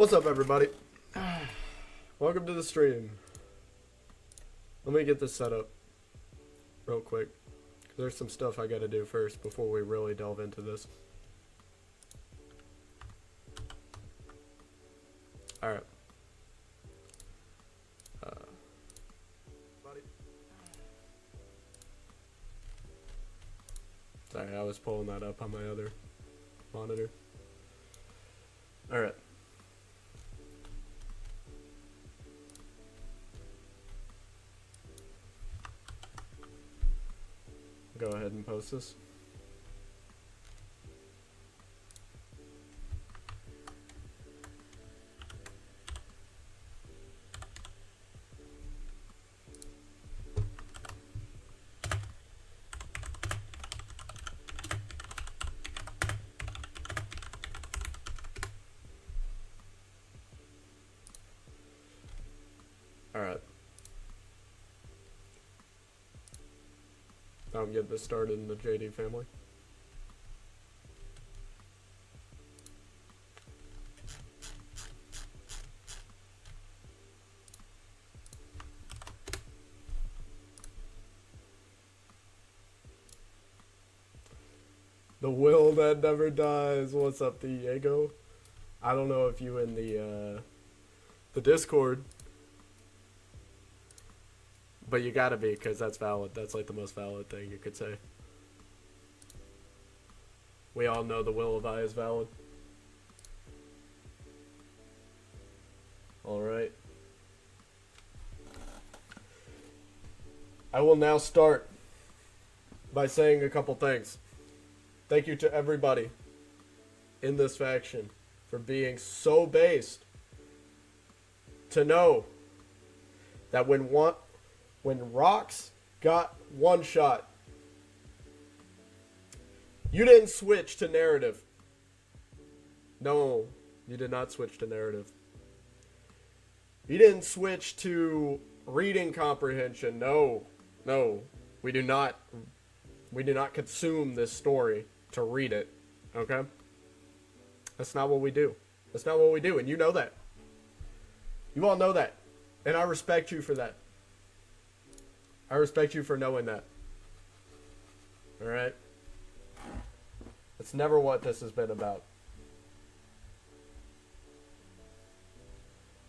What's up, everybody? Welcome to the stream. Let me get this set up real quick. There's some stuff I gotta do first before we really delve into this. Alright. Sorry, I was pulling that up on my other monitor. Alright. Go ahead and post this. Alright. Now I'm getting this started in the JD family. The will that never dies. What's up, Diego? I don't know if you in the Discord, but you gotta be, because that's valid. That's like the most valid thing you could say. We all know the will of I is valid. Alright. I will now start by saying a couple things. Thank you to everybody in this faction for being so based to know that when Rocks got one shot, you didn't switch to narrative. No, you did not switch to narrative. You didn't switch to reading comprehension. No, we do not consume this story to read it. Okay? That's not what we do. That's not what we do, and you know that. You all know that, and I respect you for that. I respect you for knowing that. Alright? That's never what this has been about.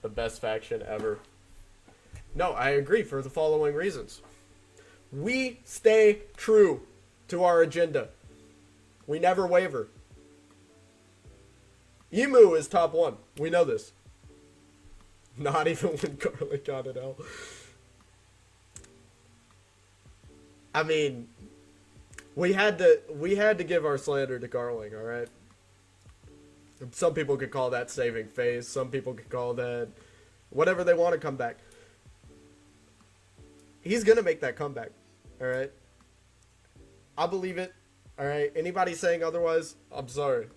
The best faction ever. No, I agree for the following reasons. We stay true to our agenda. We never waver. Emu is top one. We know this. Not even when Garlic got it out. I mean, we had to give our slander to Garling, all right? Some people could call that saving face. Some people could call that whatever they want to come back. He's going to make that comeback, all right? I believe it, all right? Anybody saying otherwise, I'm sorry.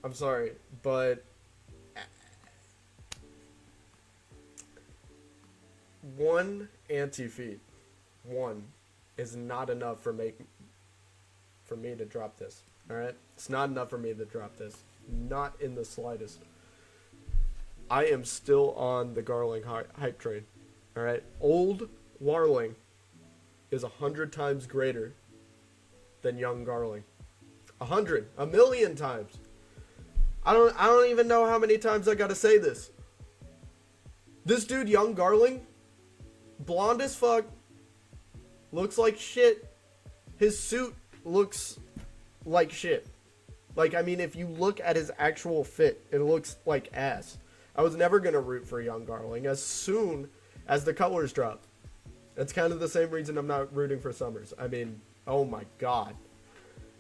I'm sorry, but one anti-feed, one, is not enough for me to drop this. Alright? It's not enough for me to drop this. Not in the slightest. I am still on the Garling hype train. Alright? Old Warling is 100 times greater than young Garling. 100. 1,000,000 times. I don't even know how many times I gotta say this. This dude, young Garling, blonde as fuck, looks like shit. His suit looks like shit. Like, I mean, if you look at his actual fit, it looks like ass. I was never going to root for young Garling as soon as the colors drop. That's kind of the same reason I'm not rooting for Summers. I mean, oh my god.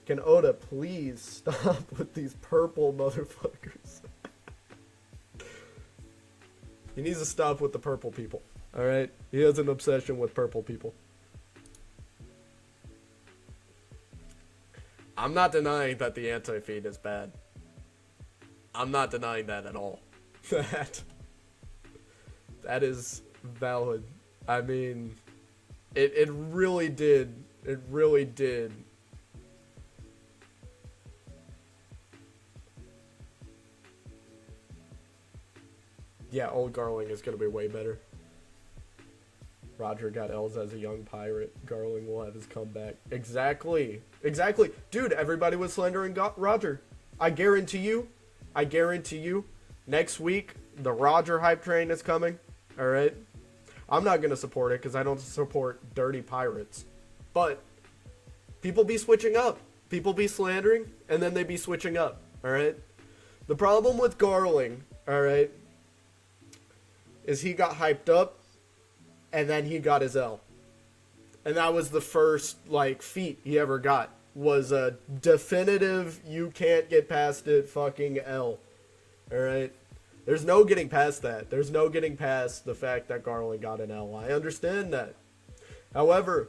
Can Oda please stop with these purple motherfuckers? He needs to stop with the purple people. Alright? He has an obsession with purple people. I'm not denying that the anti-feed is bad. I'm not denying that at all. That is valid. I mean, it really did. It really did. Yeah, old Garling is going to be way better. Roger got L's as a young pirate. Garling will have his comeback. Exactly. Exactly. Dude, everybody was slandering Roger. I guarantee you, next week, the Roger hype train is coming. Alright? I'm not going to support it because I don't support dirty pirates. But people be switching up. People be slandering, and then they be switching up. Alright? The problem with Garling, alright, is he got hyped up, and then he got his L. And that was the first, like, feat he ever got. Was a definitive, you can't get past it, fucking L. Alright? There's no getting past that. There's no getting past the fact that Garland got an L. I understand that. However,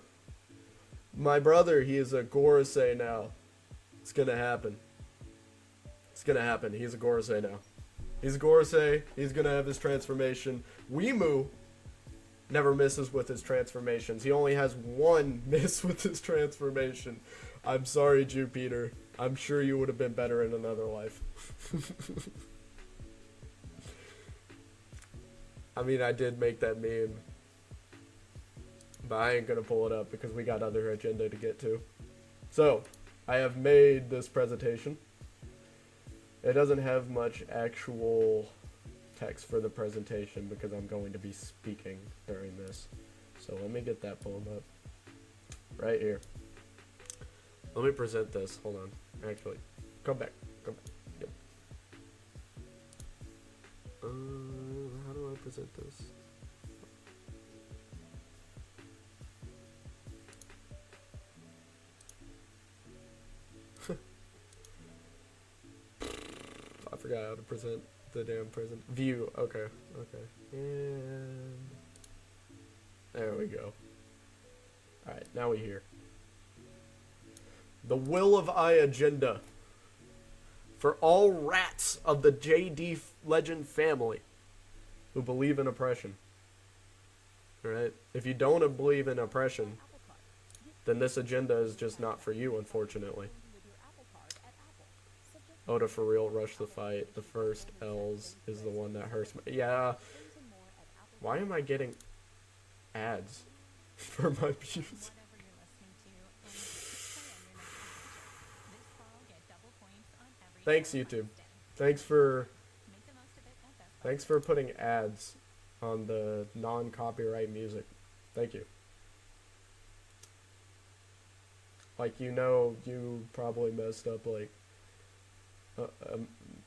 my brother, he is a Gorosei now. It's gonna happen. It's gonna happen. He's a Gorosei now. He's a Gorosei. He's gonna have his transformation. Weimu never misses with his transformations. He only has one miss with his transformation. I'm sorry, Jupiter. I'm sure you would have been better in another life. I mean, I did make that meme. But I ain't gonna pull it up because we got other agenda to get to. So, I have made this presentation. It doesn't have much actual text for the presentation because I'm going to be speaking during this. So let me get that pulled up. Right here. Let me present this. Hold on. Actually, come back. Come back. Yep. How do I present this? I forgot how to present the damn present. View. Okay. Okay. And there we go. Alright, now we hear. The Will of I agenda. For all rats of the JD Legend family who believe in oppression. Alright? If you don't believe in oppression, then this agenda is just not for you, unfortunately. Oda for real, rush the fight. The first L's is the one that hurts me. Yeah. Why am I getting ads for my views? Thanks, YouTube. Thanks for putting ads on the non-copyright music. Thank you. Like, you know, you probably messed up like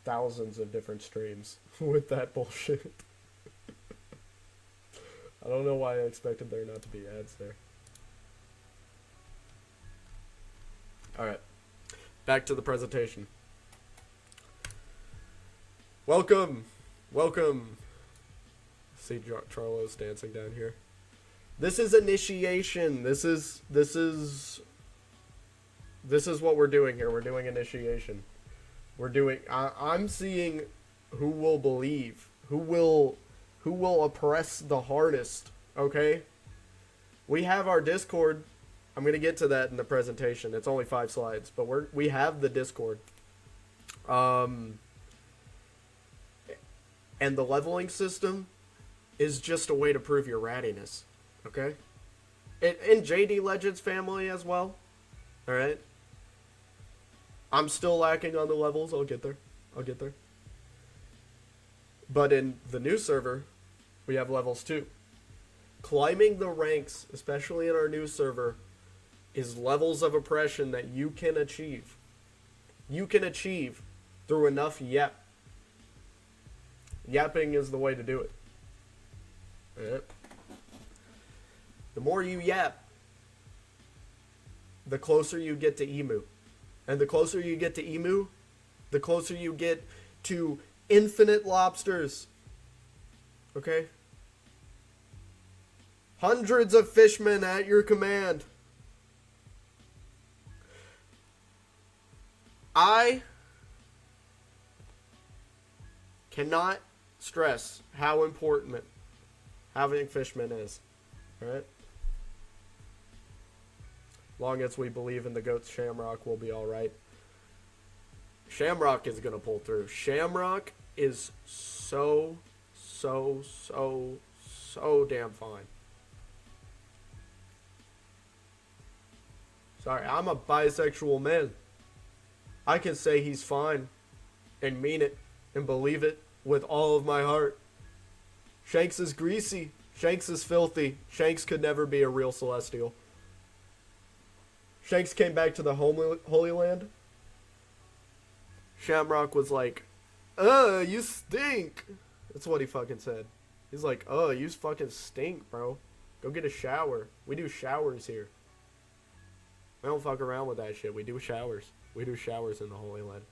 thousands of different streams with that bullshit. I don't know why I expected there not to be ads there. Alright. Back to the presentation. Welcome! Welcome! See Charlo's dancing down here. This is initiation. This is what we're doing here. We're doing initiation. We're doing. I'm seeing who will believe, who will oppress the hardest. Okay. We have our Discord. I'm gonna get to that in the presentation. It's only 5 slides, but we have the Discord. And the leveling system is just a way to prove your rattiness. Okay. In JD Legends family as well. All right. I'm still lacking on the levels. I'll get there. But in the new server, we have levels too. Climbing the ranks, especially in our new server, is levels of oppression that you can achieve. You can achieve through enough yap. Yapping is the way to do it. Alright? The more you yap, the closer you get to Emu. And the closer you get to Emu, the closer you get to infinite lobsters. Okay? Hundreds of fishmen at your command. I cannot stress how important having fishmen is. Alright? Long as we believe in the goats, Shamrock will be alright. Shamrock is going to pull through. Shamrock is so so damn fine. Sorry, I'm a bisexual man. I can say he's fine and mean it and believe it with all of my heart. Shanks is greasy. Shanks is filthy. Shanks could never be a real Celestial. Shanks came back to the Holy Land. Shamrock was like, you stink. That's what he fucking said. He's like, you fucking stink, bro. Go get a shower. We do showers here. We don't fuck around with that shit. We do showers. We do showers in the Holy Land.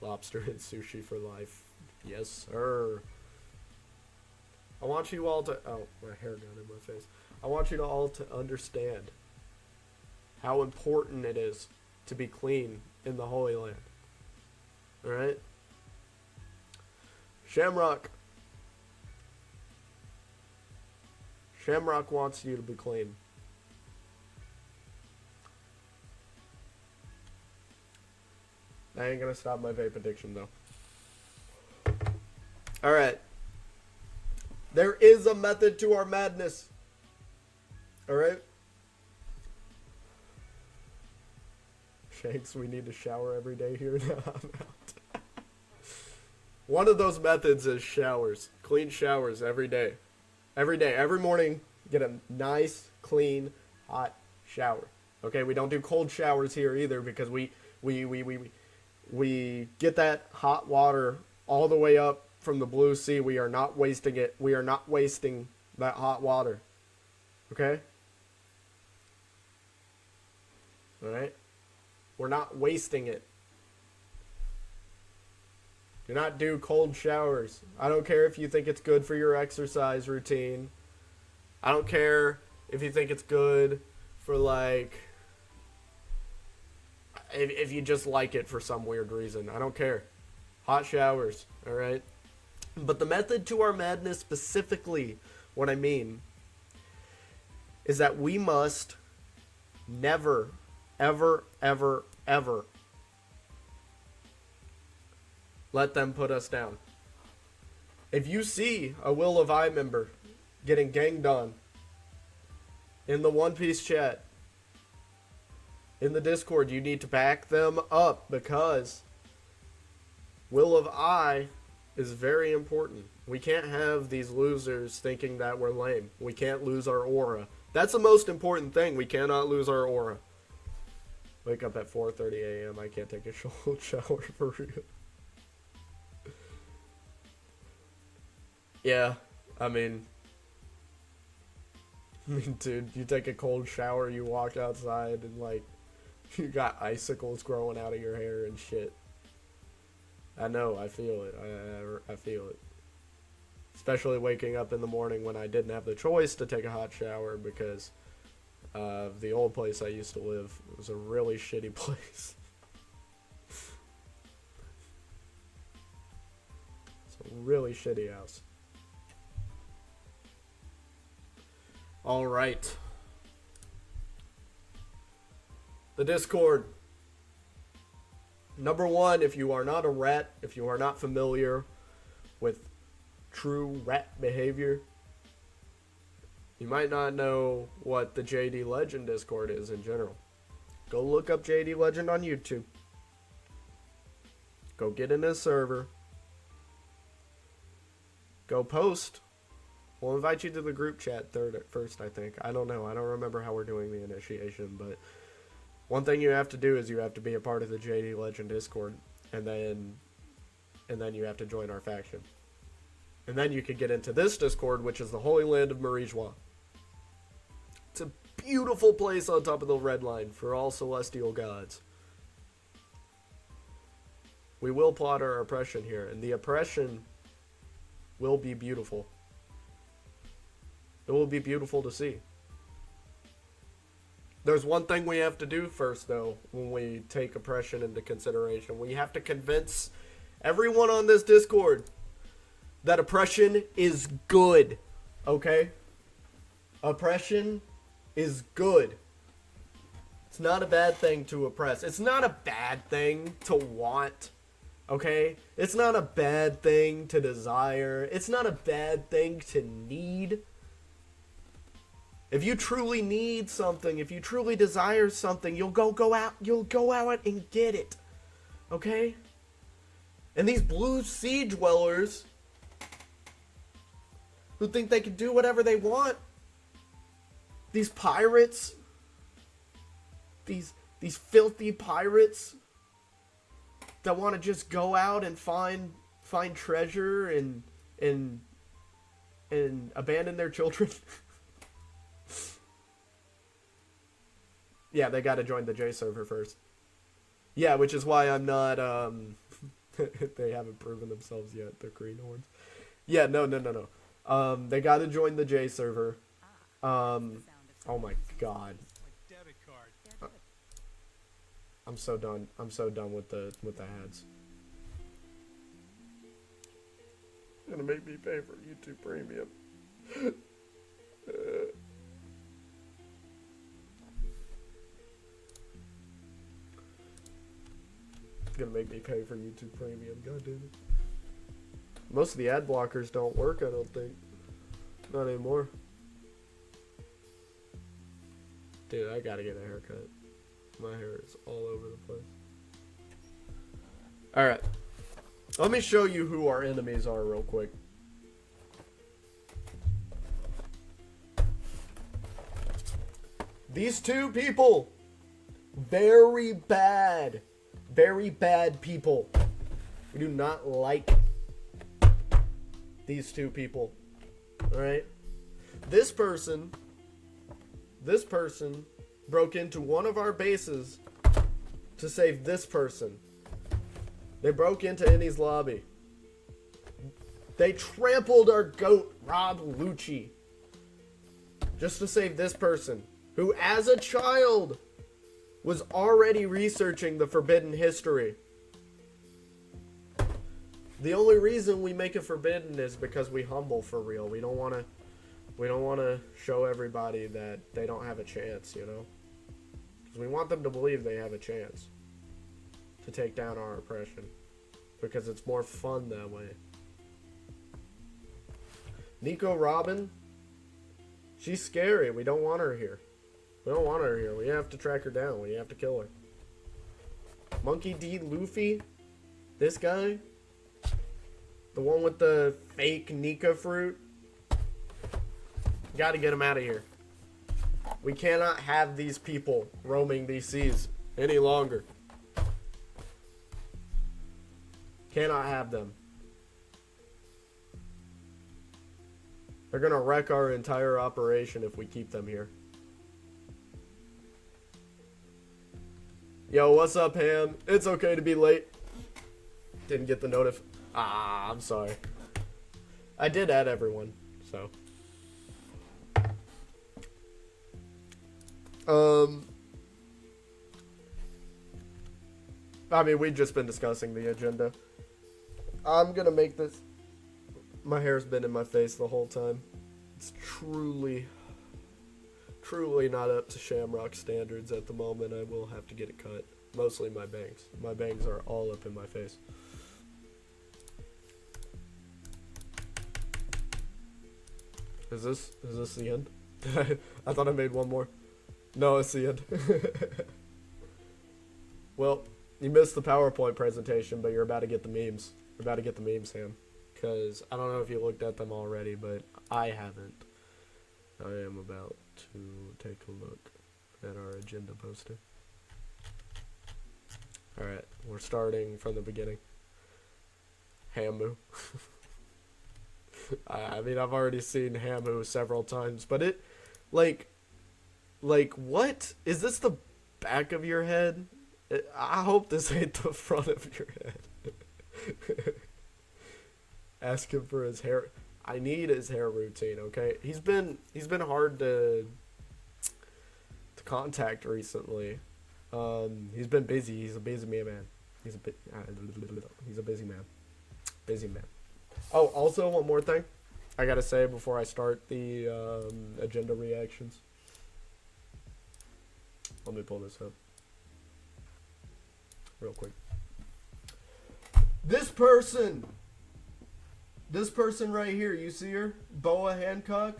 Lobster and sushi for life. Yes, sir. I want you all to... Oh, my hair got in my face. I want you to all to understand how important it is to be clean in the Holy Land. Alright? Shamrock. Shamrock wants you to be clean. I ain't gonna stop my vape addiction, though. Alright. There is a method to our madness. Alright? Shanks, we need to shower every day here. Now I'm out. One of those methods is showers. Clean showers every day. Every day. Every morning, get a nice, clean, hot shower. Okay? We don't do cold showers here either because we get that hot water all the way up from the blue sea. We are not wasting it. We are not wasting that hot water. Okay? Alright? We're not wasting it. Do not do cold showers. I don't care if you think it's good for your exercise routine. I don't care if you think it's good for, like... If you just like it for some weird reason. I don't care. Hot showers, alright? But the method to our madness specifically, what I mean, is that we must never, ever, ever, ever let them put us down. If you see a Will of I member getting ganged on in the One Piece chat, in the Discord, you need to back them up because Will of I is very important. We can't have these losers thinking that we're lame. We can't lose our aura. That's the most important thing. We cannot lose our aura. Wake up at 4:30 a.m. I can't take a cold shower for real. Yeah, I mean, dude, you take a cold shower, you walk outside, and, like, you got icicles growing out of your hair and shit. I know, I feel it. I feel it. Especially waking up in the morning when I didn't have the choice to take a hot shower because the old place I used to live was a really shitty place. It's a really shitty house. Alright. The Discord. Number one, if you are not a rat, if you are not familiar with true rat behavior, you might not know what the JD Legend Discord is in general. Go look up JD Legend on YouTube. Go get in his server. Go post. We'll invite you to the group chat first, I think. I don't know. I don't remember how we're doing the initiation, but one thing you have to do is you have to be a part of the JD Legend Discord, and then you have to join our faction. And then you can get into this Discord, which is the Holy Land of Marijois. It's a beautiful place on top of the Red Line for all celestial gods. We will plot our oppression here, and the oppression will be beautiful. It will be beautiful to see. There's one thing we have to do first, though, when we take oppression into consideration. We have to convince everyone on this Discord that oppression is good, okay? Oppression is good. It's not a bad thing to oppress. It's not a bad thing to want Okay? It's not a bad thing to desire. It's not a bad thing to need. If you truly need something, if you truly desire something, you'll go out and get it. Okay? And these blue sea dwellers who think they can do whatever they want, these pirates, these filthy pirates that want to just go out and find treasure and abandon their children. Yeah, they got to join the J server first. Yeah, which is why I'm not they haven't proven themselves yet, the greenhorns. Yeah, no. They got to join the J server. Oh my god. I'm so done. I'm so done with the ads. You're gonna make me pay for YouTube Premium. It's gonna make me pay for YouTube Premium. God damn it. Most of the ad blockers don't work, I don't think. Not anymore. Dude, I gotta get a haircut. My hair is all over the place. Alright. Let me show you who our enemies are real quick. These two people. Very bad. Very bad people. We do not like these two people. Alright? This person broke into one of our bases to save this person. They broke into Innie's lobby. They trampled our goat, Rob Lucci, just to save this person, who as a child was already researching the forbidden history. The only reason we make it forbidden is because we humble for real. We don't want to show everybody that they don't have a chance, you know? Because we want them to believe they have a chance to take down our oppression. Because it's more fun that way. Nico Robin, she's scary. We don't want her here. We don't want her here. We have to track her down. We have to kill her. Monkey D. Luffy, this guy, the one with the fake Nika fruit, gotta get him out of here. We cannot have these people roaming these seas any longer. Cannot have them. They're gonna wreck our entire operation if we keep them here. Yo, what's up, Ham? It's okay to be late. Didn't get the notif. I'm sorry. I did add everyone, so. I mean, we've just been discussing the agenda. I'm gonna make this. My hair's been in my face the whole time. It's truly not up to Shamrock standards at the moment. I will have to get it cut. Mostly my bangs. My bangs are all up in my face. Is this the end? I thought I made one more. No, it's the end. Well, you missed the PowerPoint presentation, but you're about to get the memes. You're about to get the memes, Sam. Because I don't know if you looked at them already, but I haven't. I am about to take a look at our agenda poster. Alright, we're starting from the beginning. Hamu. I mean, I've already seen Hamu several times, but it, like, what? Is this the back of your head? I hope this ain't the front of your head. Ask him for his hair. I need his hair routine, okay? He's been hard to contact recently. He's been busy. He's a busy man. He's a busy man. Busy man. Oh, also one more thing I gotta say before I start the agenda reactions. Let me pull this up real quick. This person right here, you see her? Boa Hancock?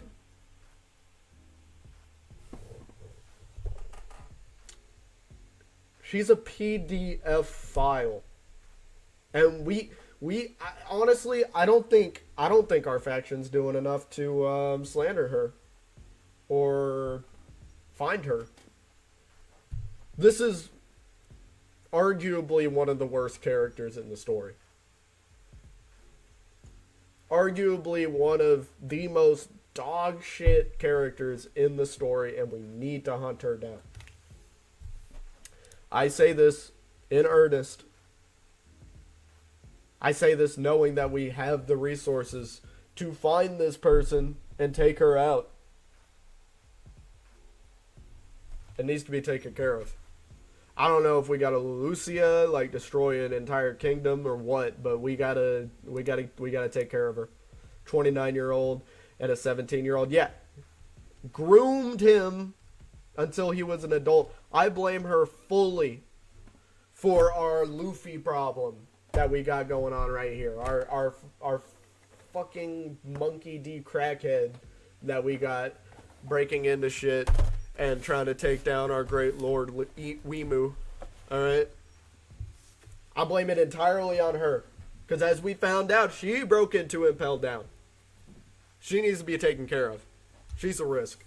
She's a PDF file. And honestly, I don't think our faction's doing enough to slander her or find her. This is arguably one of the worst characters in the story. Arguably one of the most dog shit characters in the story, and we need to hunt her down. I say this in earnest. I say this knowing that we have the resources to find this person and take her out. It needs to be taken care of. I don't know if we gotta Lucia, like destroy an entire kingdom or what, but we gotta take care of her. 29-year-old and a 17-year-old. Yeah. Groomed him until he was an adult. I blame her fully for our Luffy problem that we got going on right here. Our fucking monkey D crackhead that we got breaking into shit and trying to take down our great lord Wemu. Alright? I blame it entirely on her. Because as we found out, she broke into Impel Down. She needs to be taken care of. She's a risk.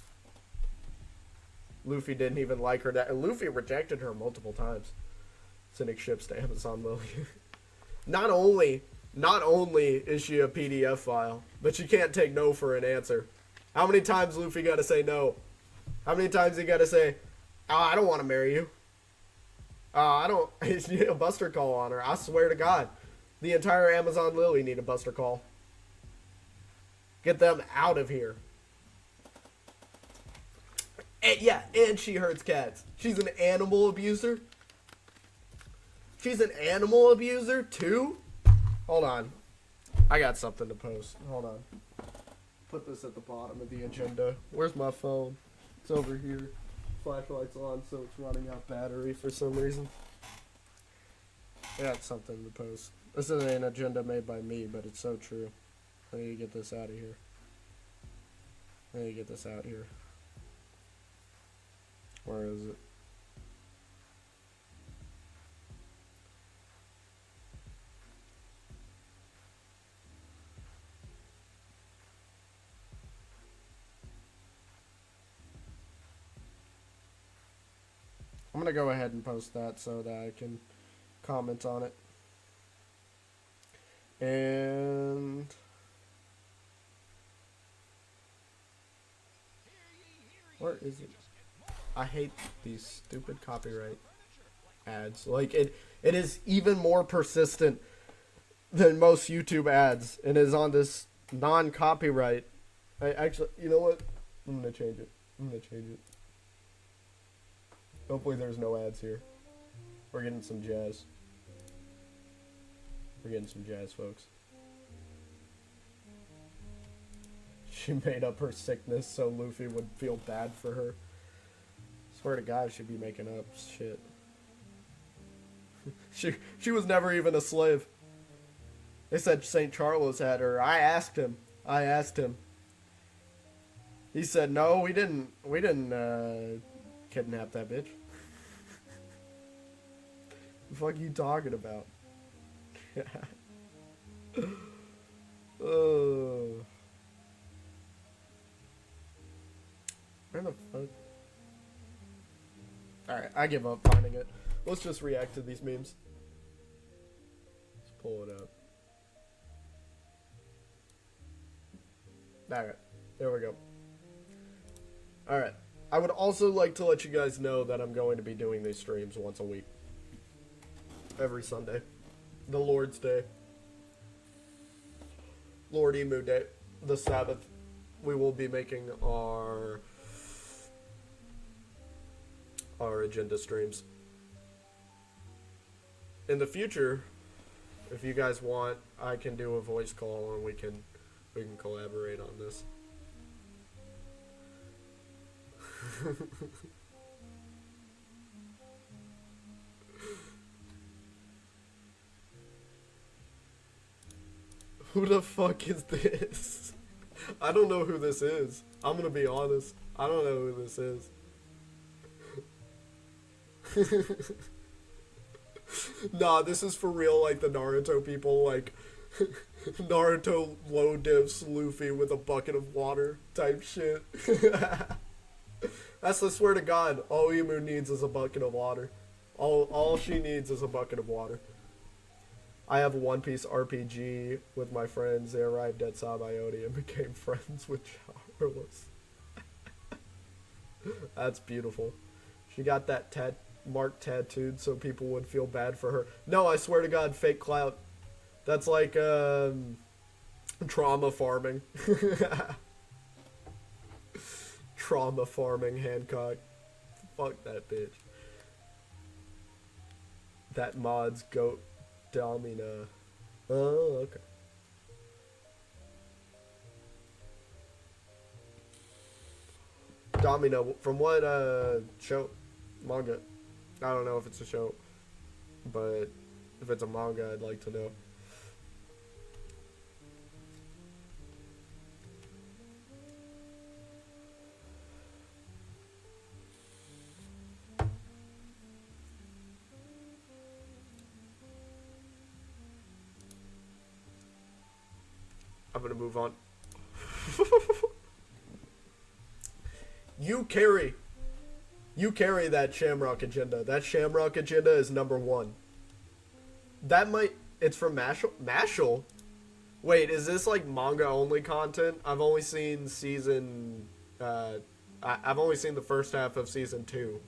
Luffy didn't even like her. And Luffy rejected her multiple times. Sending ships to Amazon Lily. Not only is she a PDF file, but she can't take no for an answer. How many times Luffy got to say no? How many times he got to say, oh, I don't want to marry you. I don't. You need a buster call on her. I swear to God. The entire Amazon Lily need a buster call. Get them out of here. And, yeah, and she hurts cats. She's an animal abuser. She's an animal abuser, too? Hold on. I got something to post. Hold on. Put this at the bottom of the agenda. Where's my phone? It's over here. Flashlight's on, so it's running out battery for some reason. I got something to post. This is an agenda made by me, but it's so true. I need to get this out of here. Where is it? I'm going to go ahead and post that so that I can comment on it. And where is it? I hate these stupid copyright ads. Like it is even more persistent than most YouTube ads and is on this non-copyright. I actually, you know what? I'm going to change it. Hopefully there's no ads here. We're getting some jazz. Folks. She made up her sickness so Luffy would feel bad for her. Swear to God, she'd be making up shit. She was never even a slave. They said St. Charles had her. I asked him. He said, no, we didn't kidnap that bitch. The fuck are you talking about? Where the fuck? Alright, I give up finding it. Let's just react to these memes. Let's pull it up. Alright, there we go. Alright, I would also like to let you guys know that I'm going to be doing these streams once a week. Every Sunday. The Lord's Day. Lord Emu Day. The Sabbath. We will be making our agenda streams. In the future, if you guys want, I can do a voice call and we can collaborate on this. Who the fuck is this? I don't know who this is. I'm gonna be honest. I don't know who this is. Nah, this is for real, like the Naruto people, like Naruto low dips Luffy with a bucket of water type shit. That's the swear to God, all Emu needs is a bucket of water. All she needs is a bucket of water. I have a One Piece RPG with my friends. They arrived at Sabayoti and became friends with Charles. That's beautiful. She got that mark tattooed so people would feel bad for her. No, I swear to God, fake clout. That's like trauma farming. Trauma farming, Hancock. Fuck that bitch. That mod's goat Domina. Oh, okay. Domino, from what show? Manga. I don't know if it's a show, but if it's a manga, I'd like to know. I'm gonna move on. You carry that Shamrock agenda. That Shamrock agenda is #1. That might... It's from Mashal? Mashal? Wait, is this like manga only content? I've only seen season... I've only seen the first half of season 2.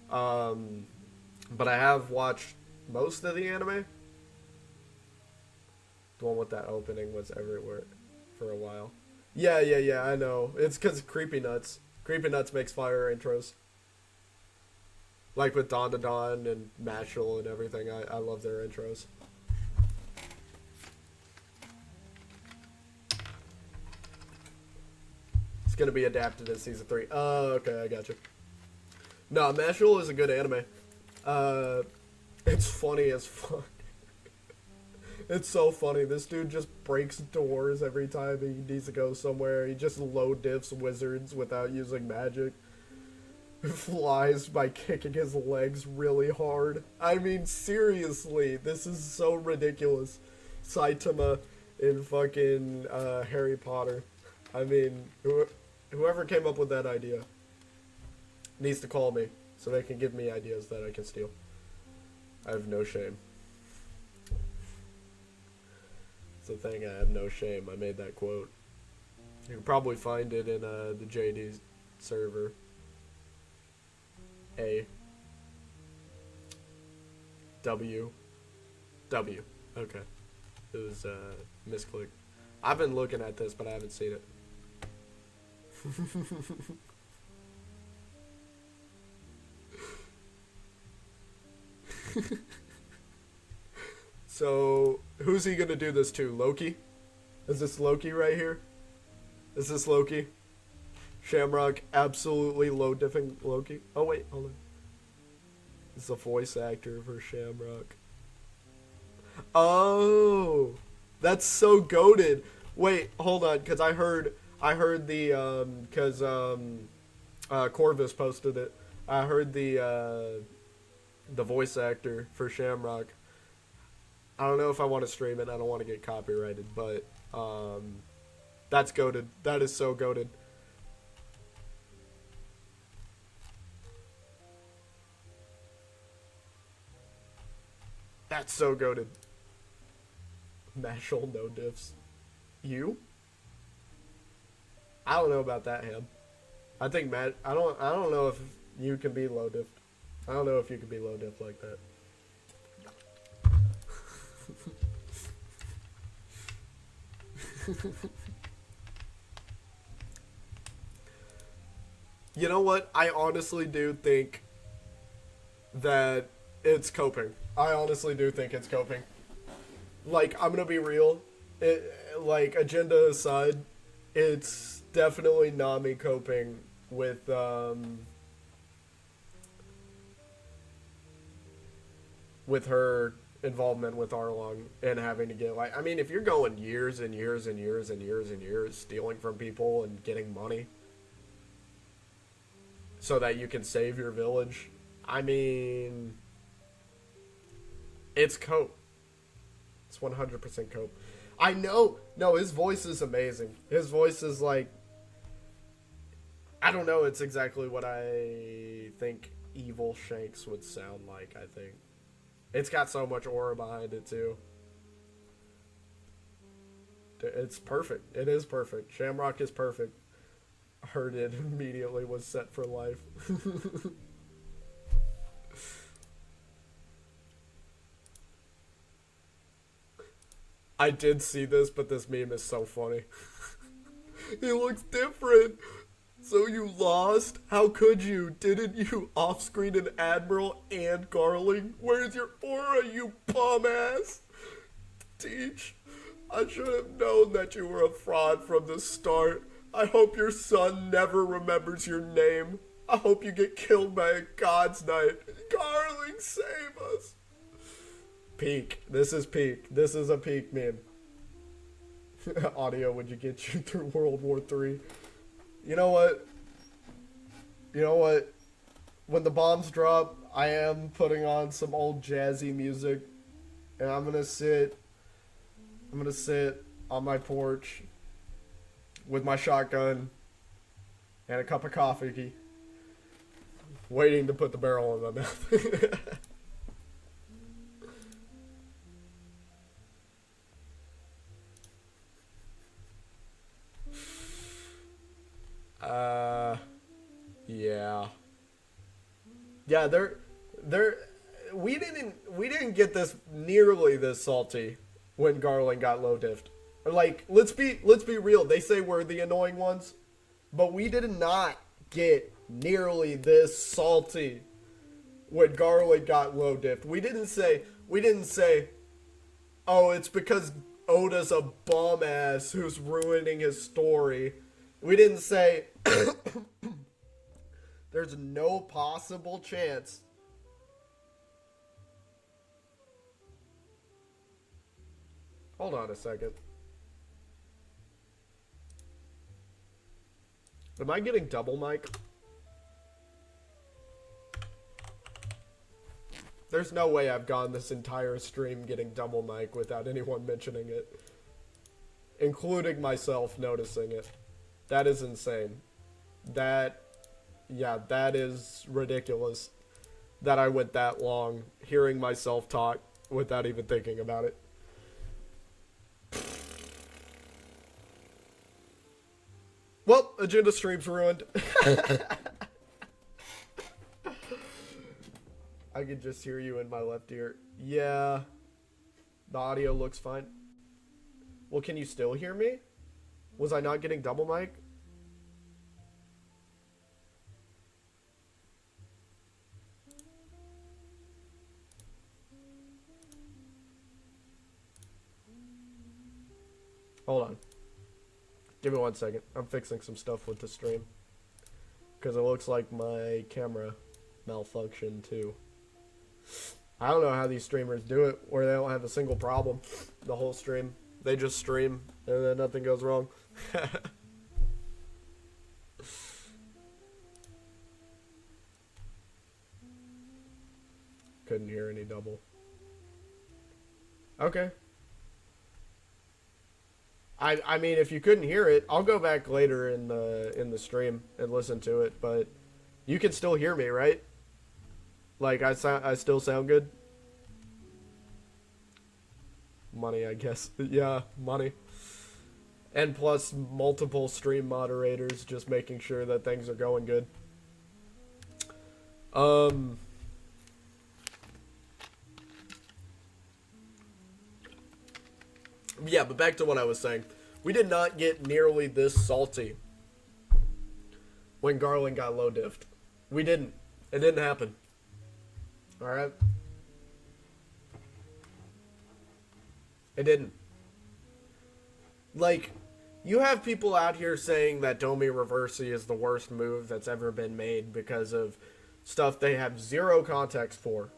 But I have watched most of the anime. The one with that opening was everywhere for a while. Yeah, I know. It's because Creepy Nuts. Creepy Nuts makes fire intros. Like with Dawn to Dawn and Mashal and everything. I love their intros. It's going to be adapted in season 3. Oh, okay, I got you. No, Mashal is a good anime. It's funny as fuck. It's so funny. This dude just breaks doors every time he needs to go somewhere. He just low diffs wizards without using magic. Flies by kicking his legs really hard. I mean, seriously, this is so ridiculous. Saitama in fucking Harry Potter. I mean, whoever came up with that idea needs to call me so they can give me ideas that I can steal. I have no shame. It's a thing, I have no shame. I made that quote. You can probably find it in the JD server. A W W. Okay. It was misclick. I've been looking at this, but I haven't seen it. So, who's he gonna do this to? Loki? Is this Loki right here? Is this Loki? Shamrock absolutely low diffing Loki. Oh wait, hold on. It's the voice actor for Shamrock. Oh, that's so goated. Wait, hold on, cause I heard the Corvus posted it. I heard the voice actor for Shamrock. I don't know if I want to stream it. I don't want to get copyrighted, but that's goated. That is so goated. That's so goated. Mashal no diffs. You? I don't know about that, Ham. I think Matt. I don't know if you can be low diff. I don't know if you can be low diff like that. You know what? I honestly do think that it's coping. I honestly do think it's coping. Like, I'm gonna be real. Like, agenda aside, it's definitely Nami coping with, with her involvement with Arlong and having to get like, I mean, if you're going years and years and years and years and years stealing from people and getting money so that you can save your village, I mean, it's cope. It's 100% cope. I know. No, his voice is amazing. His voice is like, I don't know. It's exactly what I think Evil Shanks would sound like, I think. It's got so much aura behind it, too. It's perfect. It is perfect. Shamrock is perfect. Heard it immediately was set for life. I did see this, but this meme is so funny. He looks different. So you lost? How could you? Didn't you off-screen an Admiral and Garling? Where's your aura, you bum ass? Teach. I should have known that you were a fraud from the start. I hope your son never remembers your name. I hope you get killed by a God's Knight. Garling, save us. Peak. This is peak. This is a peak meme. Audio, would you get you through World War III? You know what? You know what? When the bombs drop, I am putting on some old jazzy music. And I'm gonna sit on my porch with my shotgun and a cup of coffee, waiting to put the barrel in my mouth. Yeah. Yeah, we didn't get this nearly this salty when Garland got low diffed. Like, let's be real. They say we're the annoying ones, but we did not get nearly this salty when Garland got low diffed. We didn't say, oh, it's because Oda's a bum ass who's ruining his story. We didn't say there's no possible chance. Hold on a second. Am I getting double mic? There's no way I've gone this entire stream getting double mic without anyone mentioning it. Including myself noticing it. That is insane. That is ridiculous. That I went that long hearing myself talk without even thinking about it. Well, agenda stream's ruined. I can just hear you in my left ear. Yeah. The audio looks fine. Well, can you still hear me? Was I not getting double mic? Hold on. Give me 1 second. I'm fixing some stuff with the stream. Because it looks like my camera malfunctioned too. I don't know how these streamers do it where they don't have a single problem the whole stream. They just stream and then nothing goes wrong. Couldn't hear any double. Okay. I mean, if you couldn't hear it, I'll go back later in the stream and listen to it. But you can still hear me, right? Like I still sound good. Money, I guess. Yeah, money. And plus multiple stream moderators just making sure that things are going good. Yeah, but back to what I was saying. We did not get nearly this salty when Garland got low diffed. We didn't. It didn't happen. Alright? It didn't. Like, you have people out here saying that Domi Reversi is the worst move that's ever been made because of stuff they have zero context for.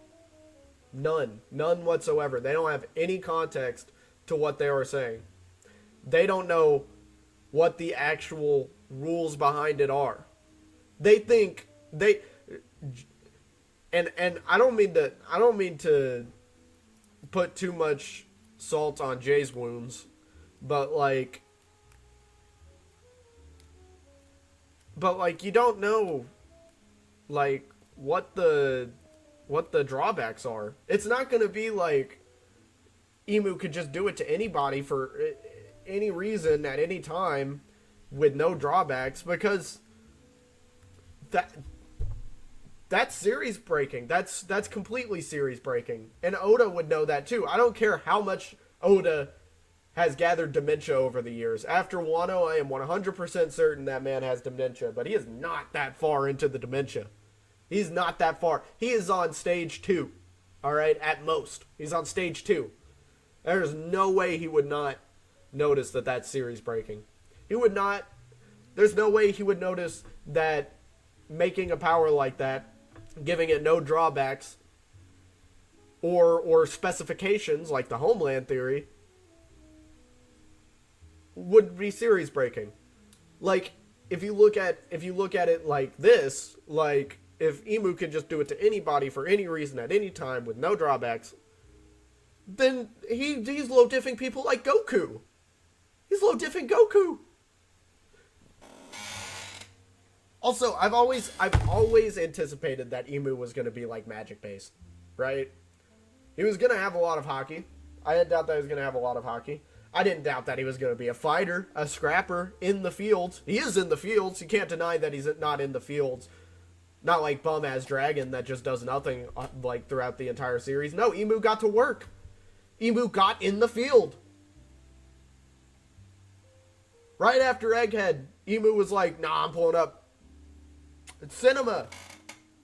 None whatsoever. They don't have any context to what they are saying. They don't know what the actual rules behind it are. They think they and I don't mean to put too much salt on Jay's wounds, but like you don't know like what the drawbacks are. It's not going to be like Emu could just do it to anybody for any reason at any time with no drawbacks, because that's series breaking. That's completely series breaking. And Oda would know that too. I don't care how much Oda has gathered dementia over the years. After Wano, I am 100% certain that man has dementia, but he is not that far into the dementia. He's not that far. He is on stage 2. All right, at most. He's on stage 2. There's no way he would not notice that that's series breaking. He would not. There's no way he would notice that making a power like that, giving it no drawbacks or specifications like the Homeland Theory, would be series breaking. Like, if you look at it like this, like if Emu can just do it to anybody for any reason at any time with no drawbacks, then he's low diffing people like Goku. He's low diffing Goku. Also, I've always anticipated that Emu was going to be like magic based, right? He was going to have a lot of hockey. I didn't doubt that he was going to have a lot of hockey. I didn't doubt that he was going to be a fighter, a scrapper in the fields. He is in the fields. You can't deny that he's not in the fields. Not like bum-ass Dragon that just does nothing like throughout the entire series. No, Emu got to work. Emu got in the field. Right after Egghead, Emu was like, nah, I'm pulling up. It's cinema.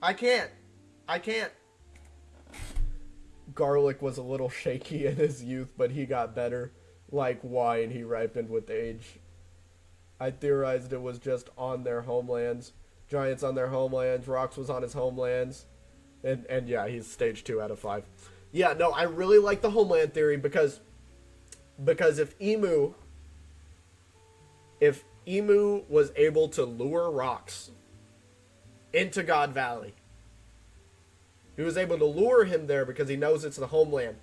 I can't. Garlic was a little shaky in his youth, but he got better. Like wine, he ripened with age. I theorized it was just on their homelands. Giants on their homelands. Rocks was on his homelands. And yeah, he's stage 2 out of 5. Yeah, no, I really like the Homeland Theory because if Emu was able to lure Rocks into God Valley, he was able to lure him there because he knows it's the homeland.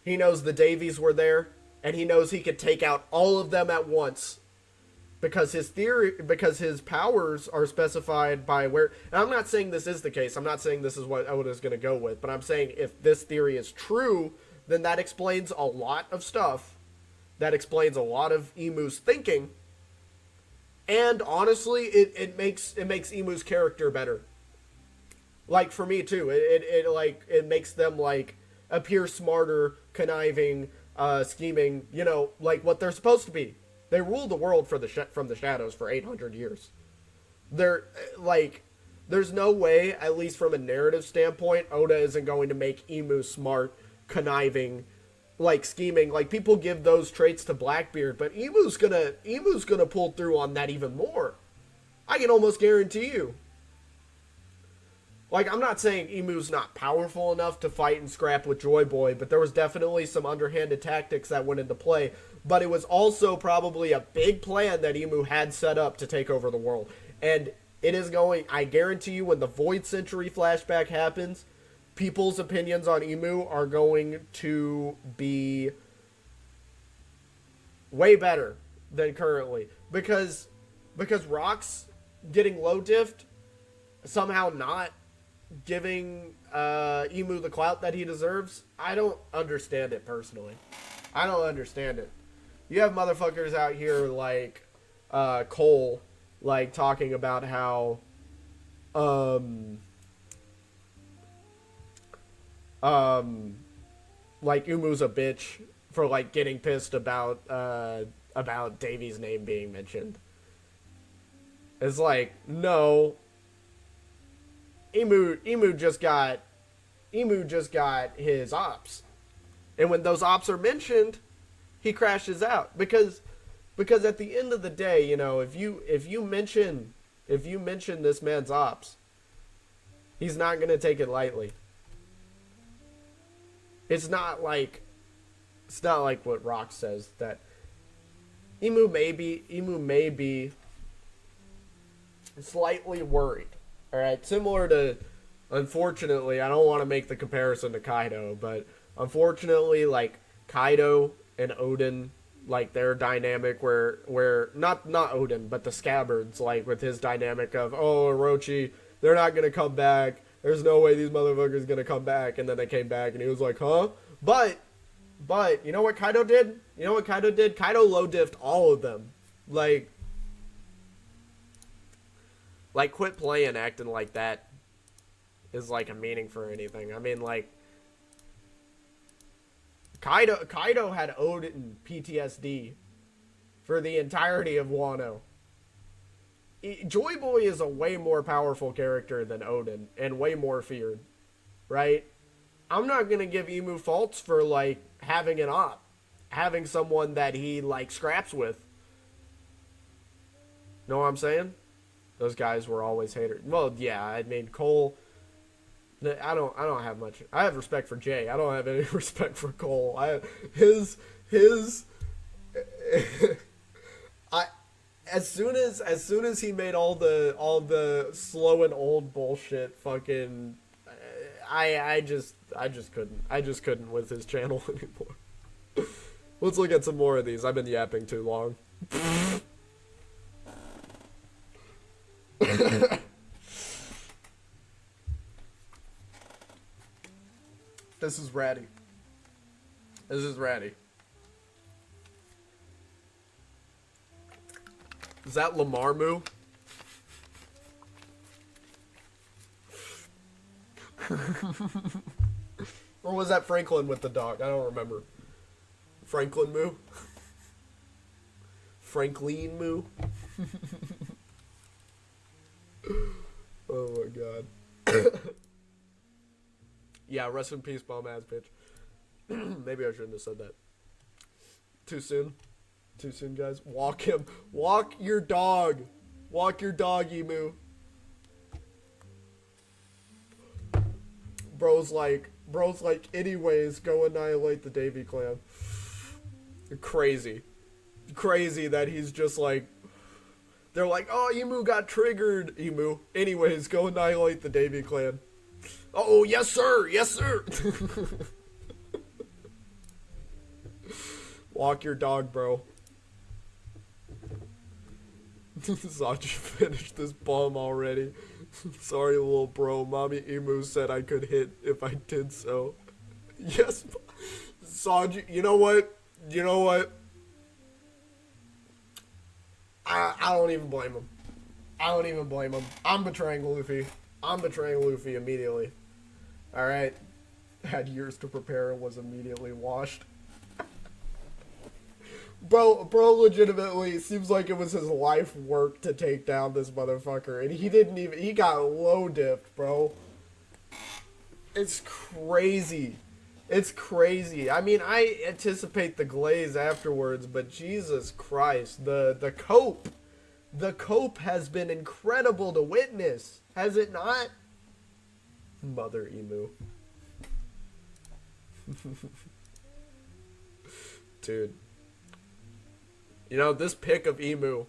He knows the Davies were there, and he knows he could take out all of them at once because his powers are specified by where. And I'm not saying this is the case. I'm not saying this is what Oda's going to go with, but I'm saying if this theory is true, then that explains a lot of stuff. That explains a lot of Emu's thinking. And honestly, it makes Emu's character better. Like for me too, it makes them like appear smarter, conniving, scheming. You know, like what they're supposed to be. They rule the world from the shadows for 800 years. They're like, there's no way, at least from a narrative standpoint, Oda isn't going to make Emu smart, conniving, like scheming. Like people give those traits to Blackbeard, but Emu's gonna pull through on that even more. I can almost guarantee you. Like, I'm not saying Emu's not powerful enough to fight and scrap with Joy Boy, but there was definitely some underhanded tactics that went into play. But it was also probably a big plan that Emu had set up to take over the world. And it is going, I guarantee you, when the Void Century flashback happens, people's opinions on Emu are going to be way better than currently. Because Rock's getting low diffed, somehow not giving Emu the clout that he deserves, I don't understand it personally. I don't understand it. You have motherfuckers out here like Cole, like talking about how like Umu's a bitch for like getting pissed about Davy's name being mentioned. It's like, no, Emu just got his ops, and when those ops are mentioned, he crashes out because at the end of the day, you know, if you mention this man's ops, he's not gonna take it lightly. it's not like what Rock says that Emu may be slightly worried. All right, similar to, unfortunately, I don't want to make the comparison to Kaido, but unfortunately, like Kaido and Odin, like their dynamic where not Odin, but the Scabbards, like with his dynamic of, oh, Orochi, they're not gonna come back. There's no way these motherfuckers gonna come back, and then they came back, and he was like, huh? But you know what Kaido did? Kaido low diffed all of them. Like quit playing acting like that is like a meaning for anything. I mean, like Kaido had Odin PTSD for the entirety of Wano. Joy Boy is a way more powerful character than Odin and way more feared, right? I'm not gonna give Emu faults for like having an op, having someone that he like scraps with. Know what I'm saying? Those guys were always haters. Well, yeah, I mean Cole. I don't have much. I have respect for Jay. I don't have any respect for Cole. His as soon as he made all the slow and old bullshit fucking I just couldn't with his channel anymore. Let's look at some more of these. I've been yapping too long. This is ratty. Is that Lamarmu? Or was that Franklin with the dog? I don't remember. Franklin Moo? Franklin Moo? Oh my god. Yeah, rest in peace, bum ass bitch. Maybe I shouldn't have said that. Too soon? Too soon, guys? Walk him. Walk your dog. Walk your dog, Emu. Bro's like, anyways, go annihilate the Davy clan. Crazy. Crazy that he's just like, they're like, oh, Emu got triggered. Emu. Anyways, go annihilate the Davy clan. Oh, yes, sir. Yes, sir. Walk your dog, bro. Sachi finished this bomb already. Sorry, little bro. Mommy Emu said I could hit if I did so. Yes, Saji. You know what? I don't even blame him. I'm betraying Luffy. Immediately. Alright. Had years to prepare and was immediately washed. Bro legitimately seems like it was his life work to take down this motherfucker. And he got low dipped, bro. It's crazy. I mean, I anticipate the glaze afterwards, but Jesus Christ, the cope has been incredible to witness, has it not? Mother Emu. Dude. You know, this pick of Emu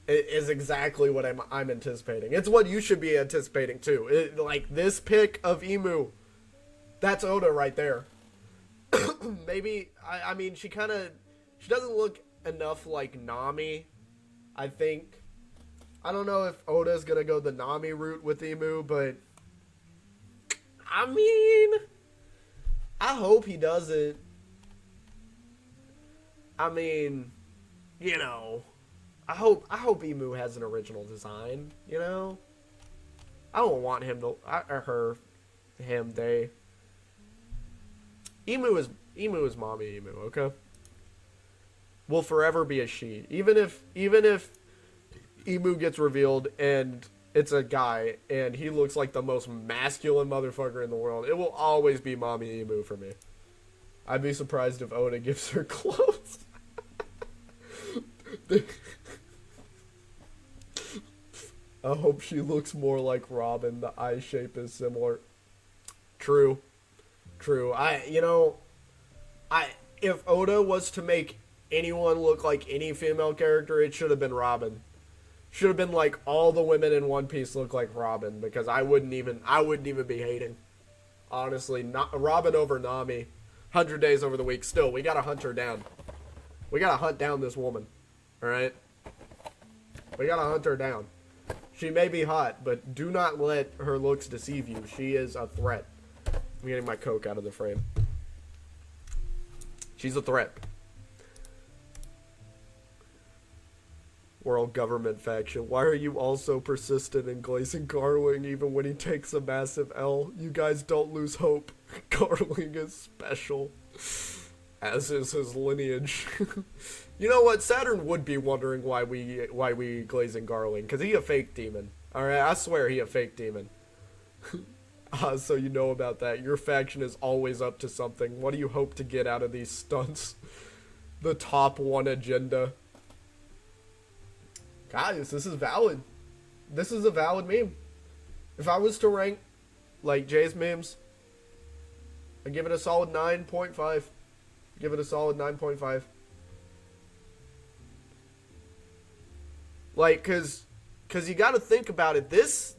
is exactly what I'm anticipating. It's what you should be anticipating, too. Like, this pick of Emu, that's Oda right there. Maybe, I mean, she doesn't look enough like Nami, I think. I don't know if Oda's gonna go the Nami route with Emu, but I mean, I hope he doesn't. I mean, you know, I hope Emu has an original design, you know? I don't want him to, or her, him, they. Emu is mommy Emu, okay? Will forever be a she. Even if Emu gets revealed and it's a guy and he looks like the most masculine motherfucker in the world, it will always be mommy Emu for me. I'd be surprised if Oda gives her clothes. I hope she looks more like Robin. The eye shape is similar. True. True. I if Oda was to make anyone look like any female character, it should have been Robin. Should have been like all the women in One Piece look like Robin, because I wouldn't even be hating. Honestly, not Robin over Nami. 100 days over the week. Still, we gotta hunt her down. We gotta hunt down this woman. Alright? We gotta hunt her down. She may be hot, but do not let her looks deceive you. She is a threat. I'm getting my Coke out of the frame. She's a threat. World government faction. Why are you all so persistent in glazing Garling even when he takes a massive L? You guys don't lose hope. Garling is special. As is his lineage. You know what? Saturn would be wondering why we glazing Garling, because he a fake demon. Alright, I swear he a fake demon. So you know about that. Your faction is always up to something. What do you hope to get out of these stunts? The top one agenda. Guys, this is valid. This is a valid meme. If I was to rank, like, Jay's memes, I'd give it a solid 9.5. Give it a solid 9.5. Like, cause you gotta think about it. This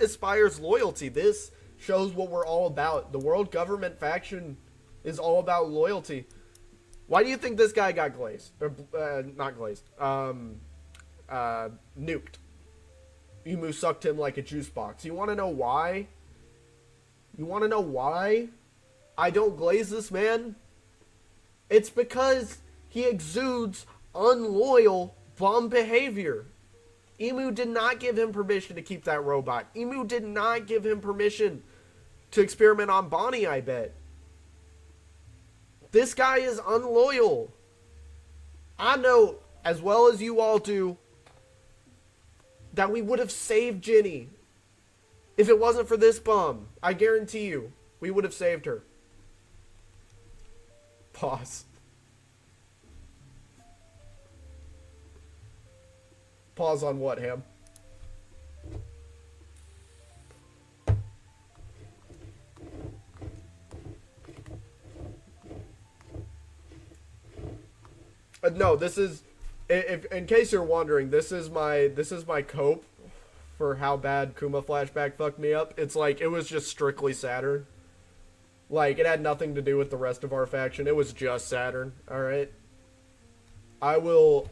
inspires loyalty. This shows what we're all about. The world government faction is all about loyalty. Why do you think this guy got glazed? Or, not glazed. Nuked. Emu sucked him like a juice box. You wanna know why? You wanna know why I don't glaze this man? It's because he exudes unloyal bum behavior. Emu did not give him permission to keep that robot. Emu did not give him permission to experiment on Bonnie, I bet. This guy is unloyal. I know, as well as you all do, that we would have saved Jenny. If it wasn't for this bum, I guarantee you, we would have saved her. Pause. Pause on what, Ham? No, this is, if in case you're wondering, this is my cope for how bad Kuma flashback fucked me up. It's like, it was just strictly Saturn. Like, it had nothing to do with the rest of our faction. It was just Saturn, alright? I will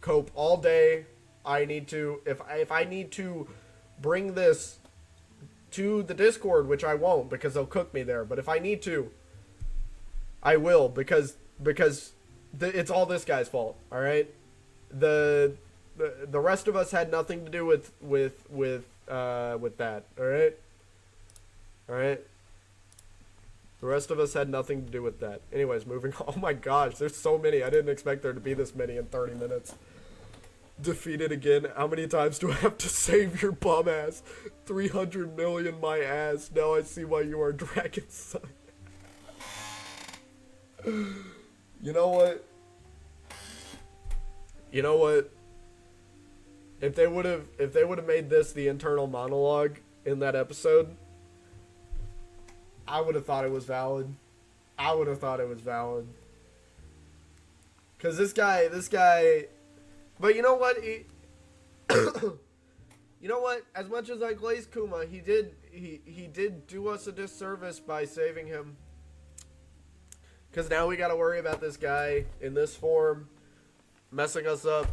cope all day. I need to, if I need to bring this to the Discord, which I won't because they'll cook me there, but if I need to, I will, because it's all this guy's fault, alright? The rest of us had nothing to do with that, alright? Alright? The rest of us had nothing to do with that. Anyways, moving on. Oh my gosh, there's so many. I didn't expect there to be this many in 30 minutes. Defeated again. How many times do I have to save your bum ass? 300 million my ass. Now I see why you are Dragon's son. You know what? You know what? If they would have made this the internal monologue in that episode, I would have thought it was valid. I would have thought it was valid. Cause this guy, but you know what? You know what? As much as I glaze Kuma, he did do us a disservice by saving him. Cause now we gotta worry about this guy in this form, messing us up.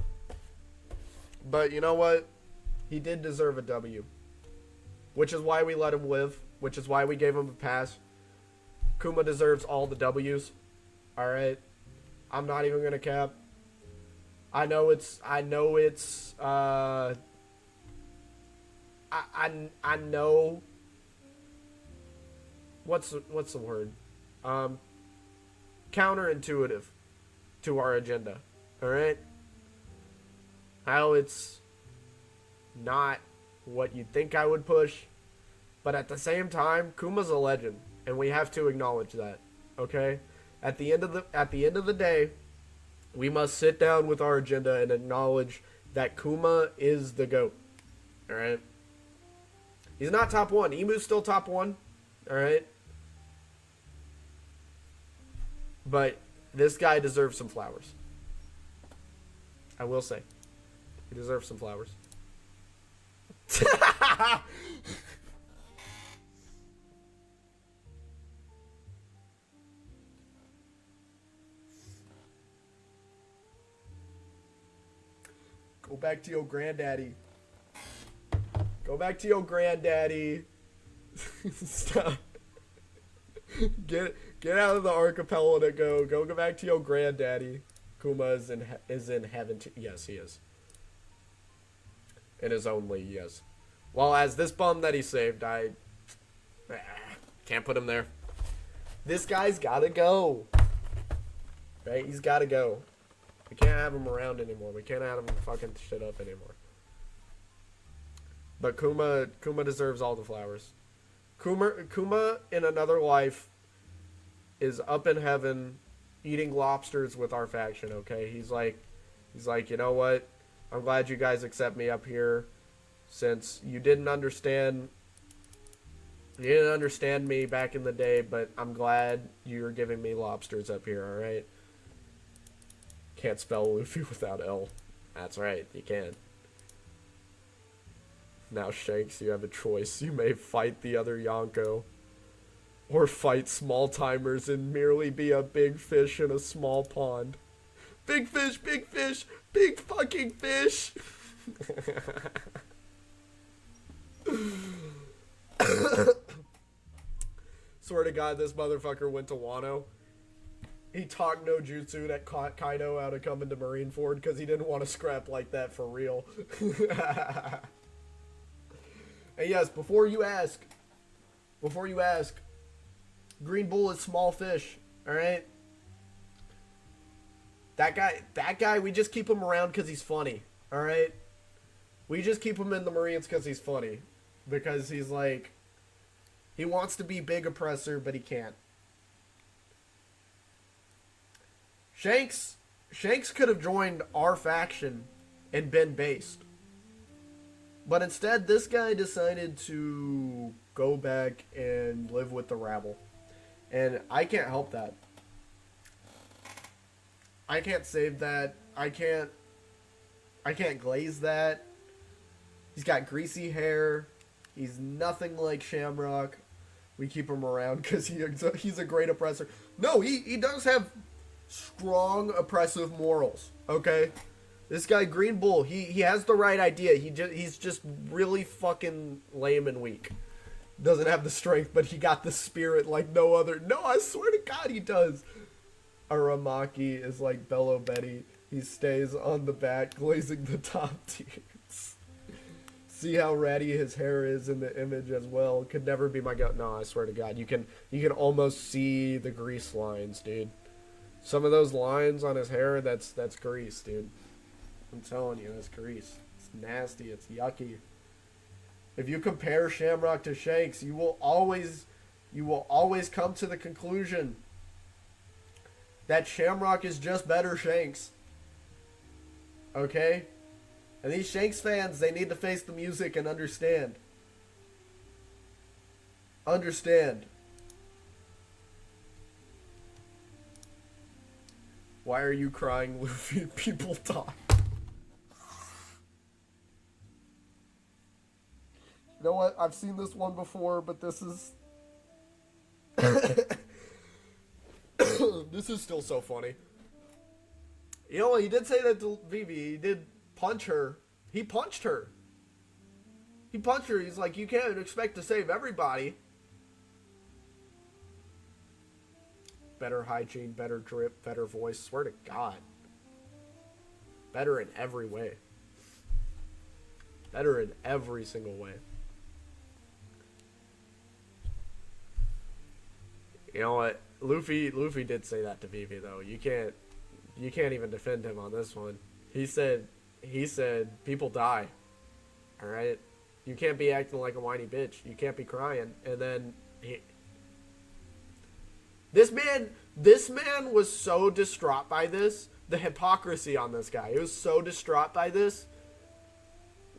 But you know what? He did deserve a W. Which is why we let him live. Which is why we gave him a pass. Kuma deserves all the W's. Alright? I'm not even gonna cap. I know it's I know what's the word? Counterintuitive to our agenda. Alright? How it's not what you'd think I would push. But at the same time, Kuma's a legend, and we have to acknowledge that. Okay? At the end of the day, we must sit down with our agenda and acknowledge that Kuma is the GOAT. Alright? He's not top one. Emu's still top one. Alright? But this guy deserves some flowers. I will say. He deserves some flowers. Go back to your granddaddy. Go back to your granddaddy. Stop. Get out of the archipelago. Go back to your granddaddy. Kuma is in heaven. Yes, he is. In his own league, yes. Well, as this bum that he saved, I can't put him there. This guy's gotta go. Right? He's gotta go. We can't have him around anymore. We can't have him fucking shit up anymore. But Kuma deserves all the flowers. Kuma in another life is up in heaven eating lobsters with our faction, okay? He's like, you know what? I'm glad you guys accept me up here since you didn't understand me back in the day, but I'm glad you're giving me lobsters up here, alright? Can't spell Luffy without L. That's right, you can. Now, Shanks, you have a choice. You may fight the other Yonko, or fight small timers and merely be a big fish in a small pond. Big fish, big fucking fish! Swear to God, this motherfucker went to Wano. He talked no jutsu that caught Kaido out of coming to Marineford because he didn't want to scrap like that for real. And yes, before you ask, Green Bull is small fish, alright? That guy, we just keep him around because he's funny, alright? We just keep him in the Marines because he's funny. Because he's like, he wants to be big oppressor, but he can't. Shanks could have joined our faction and been based. But instead, this guy decided to go back and live with the rabble. And I can't help that. I can't save that. I can't glaze that. He's got greasy hair. He's nothing like Shamrock. We keep him around because he's a great oppressor. No, he does have strong oppressive morals, okay? This guy, Green Bull, he has the right idea. He's just really fucking lame and weak. Doesn't have the strength, but he got the spirit like no other. No, I swear to God he does. Aramaki is like Bello Betty. He stays on the back, glazing the top tiers. See how ratty his hair is in the image as well. Could never be my gut. No, I swear to God. You can almost see the grease lines, dude. Some of those lines on his hair, that's grease, dude. I'm telling you, it's grease. It's nasty. It's yucky. If you compare Shamrock to Shanks, you will always come to the conclusion that Shamrock is just better Shanks. Okay? And these Shanks fans, they need to face the music and understand. Understand. Why are you crying, Luffy? People die. You know what? I've seen this one before, but this is... this is still so funny. You know what? He did say that to Vivi. He did punch her. He punched her. He punched her. He's like, you can't expect to save everybody. Better hygiene, better drip, better voice. Swear to God. Better in every way. Better in every single way. You know what? Luffy did say that to Vivi though. You can't even defend him on this one. He said people die. Alright? You can't be acting like a whiny bitch. You can't be crying. And then This man was so distraught by this. The hypocrisy on this guy. He was so distraught by this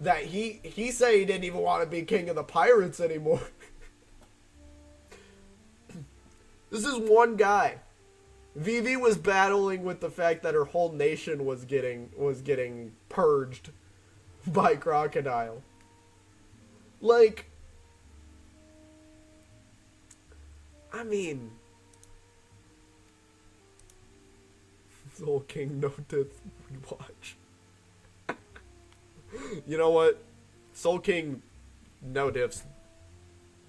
that he said he didn't even want to be king of the pirates anymore. This is one guy. Vivi was battling with the fact that her whole nation was getting purged by Crocodile. Like, I mean, Soul King no death rewatch. You know what? Soul King no diffs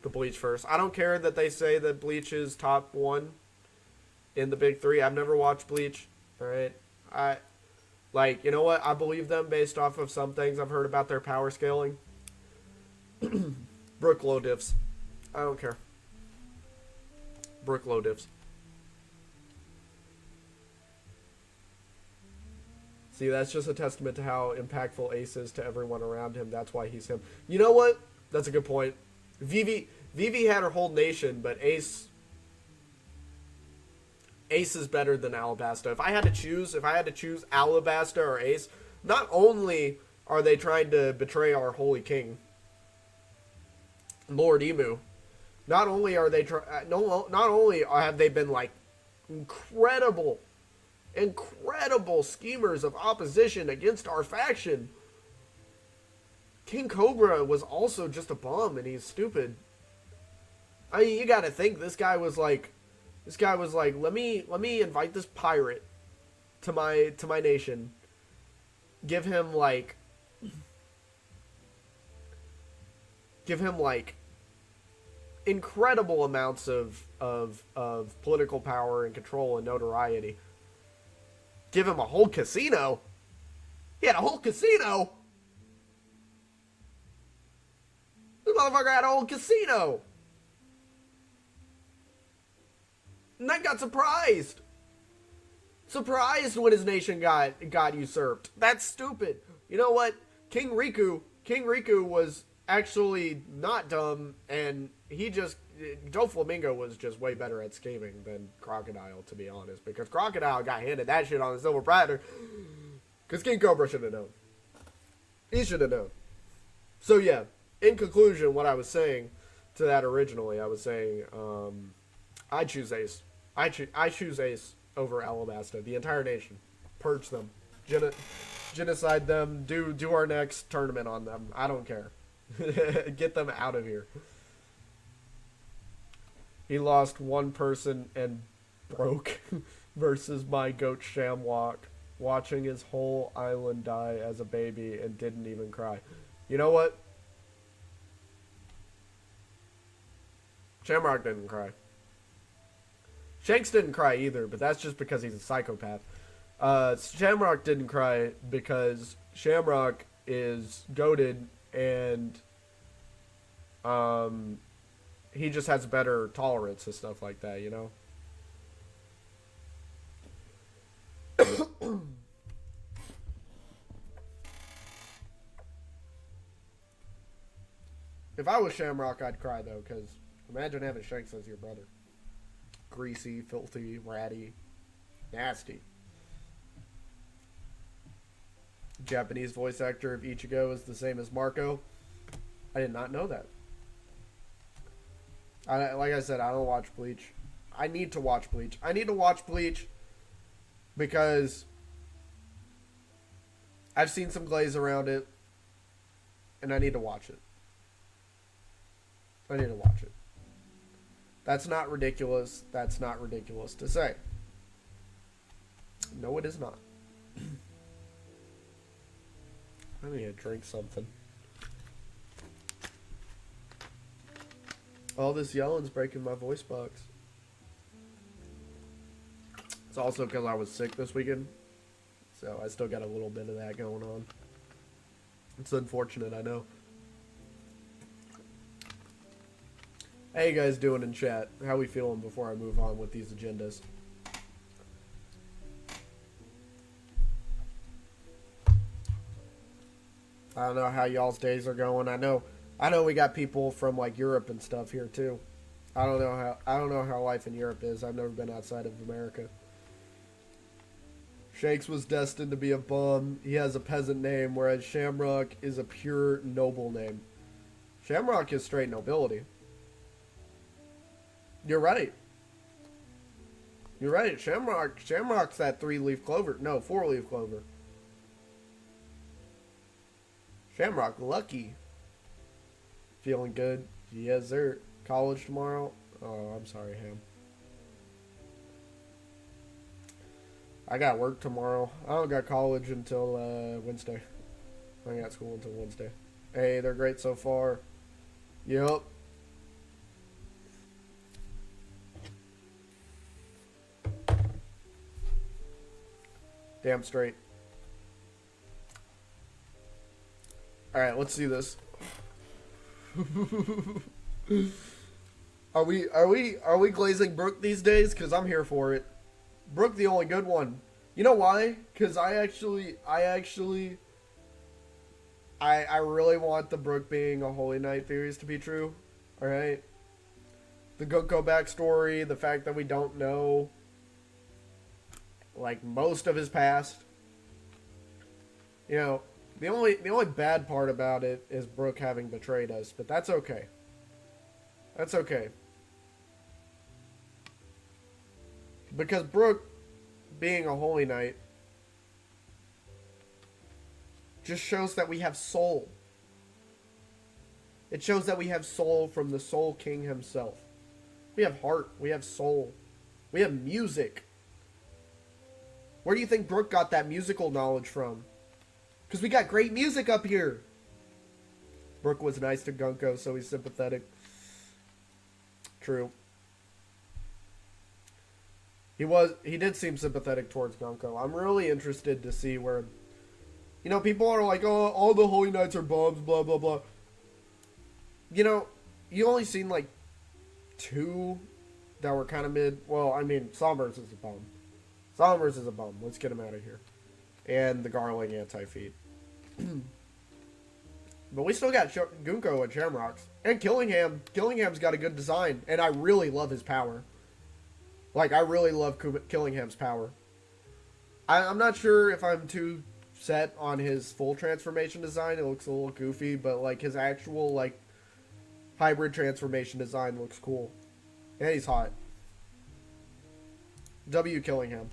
the Bleach first. I don't care that they say that Bleach is top 1 in the big 3. I've never watched Bleach. Alright? Like, you know what? I believe them based off of some things I've heard about their power scaling. Brook low diffs. I don't care. Brook low diffs. See, that's just a testament to how impactful Ace is to everyone around him. That's why he's him. You know what? That's a good point. Vivi had her whole nation, but Ace is better than Alabasta. If I had to choose Alabasta or Ace, not only are they trying to betray our holy king, Lord Emu, not only are they not only have they been like incredible schemers of opposition against our faction, King Cobra was also just a bum, and he's stupid. I mean, you gotta think this guy was like, let me invite this pirate to my nation. Give him like incredible amounts of political power and control and notoriety. Give him a whole casino. He had a whole casino. This motherfucker had a whole casino. And then got surprised. Surprised when his nation got usurped. That's stupid. You know what? King Riku was actually not dumb, and Joe Flamingo was just way better at scheming than Crocodile, to be honest, because Crocodile got handed that shit on the silver platter because King Cobra should have known. He should have known. So yeah, in conclusion, what I was saying to that originally, I was saying I choose Ace. I choose Ace over Alabasta. The entire nation. Purge them. Genocide them. Do our next tournament on them. I don't care. Get them out of here. He lost one person and broke versus my goat Shamrock, watching his whole island die as a baby and didn't even cry. You know what? Shamrock didn't cry. Shanks didn't cry either, but that's just because he's a psychopath. Shamrock didn't cry because Shamrock is goated and he just has better tolerance and stuff like that, you know? If I was Shamrock, I'd cry, though, because imagine having Shanks as your brother. Greasy, filthy, ratty, nasty. Japanese voice actor of Ichigo is the same as Marco. I did not know that. Like I said, I don't watch Bleach. I need to watch Bleach. I need to watch Bleach because I've seen some glaze around it, and I need to watch it. I need to watch it. That's not ridiculous. That's not ridiculous to say. No, it is not. I need to drink something. All this yelling's breaking my voice box. It's also because I was sick this weekend, so I still got a little bit of that going on. It's unfortunate, I know. How you guys doing in chat? How we feeling before I move on with these agendas? I don't know how y'all's days are going. I know we got people from like Europe and stuff here too. I don't know how life in Europe is. I've never been outside of America. Shanks was destined to be a bum. He has a peasant name, whereas Shamrock is a pure noble name. Shamrock is straight nobility. You're right. You're right. Shamrock's that 3-leaf clover. No, 4-leaf clover. Shamrock, lucky. Feeling good. Yes, sir. College tomorrow. Oh, I'm sorry, Ham. I got work tomorrow. I don't got college until Wednesday. I got school until Wednesday. Hey, they're great so far. Yup. Damn straight. Alright, let's do this. Are we glazing Brook these days? Cause I'm here for it. Brook the only good one. You know why? Cause I really want the Brook being a Holy Knight theories to be true. Alright? The Gunko backstory, the fact that we don't know like most of his past. You know, the only bad part about it is Brook having betrayed us, but that's okay. That's okay. Because Brook being a Holy Knight just shows that we have soul. It shows that we have soul from the Soul King himself. We have heart. We have soul. We have music. Where do you think Brook got that musical knowledge from? Because we got great music up here. Brook was nice to Gunko, so he's sympathetic. True. He did seem sympathetic towards Gunko. I'm really interested to see where, you know, people are like, oh, all the Holy Knights are bums, blah, blah, blah. You know, you only seen like 2 that were kind of mid. Well, I mean, Sombers is a bum. Sombers is a bum. Let's get him out of here. And the Garling anti-feed. But we still got Gunko and Shamrocks. And Killingham. Killingham's got a good design. And I really love his power. Like, I really love Killingham's power. I'm not sure if I'm too set on his full transformation design. It looks a little goofy. But, like, his actual, like, hybrid transformation design looks cool. And he's hot. W. Killingham.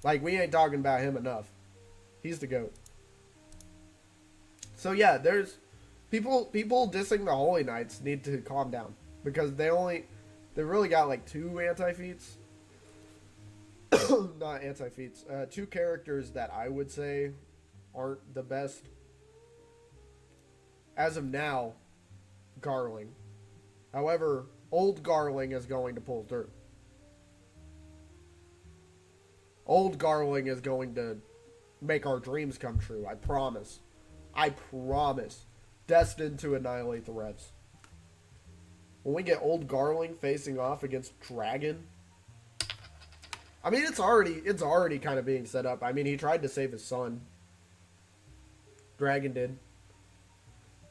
Like, we ain't talking about him enough. He's the GOAT. So, yeah, there's... People dissing the Holy Knights need to calm down. Because they really got, like, 2 anti-feats. Not anti-feats. 2 characters that I would say aren't the best. As of now, Garling. However, old Garling is going to pull through. Old Garling is going to make our dreams come true. I promise. I promise. Destined to annihilate the Revs. When we get old Garling facing off against Dragon. I mean, it's already kind of being set up. I mean, he tried to save his son. Dragon did.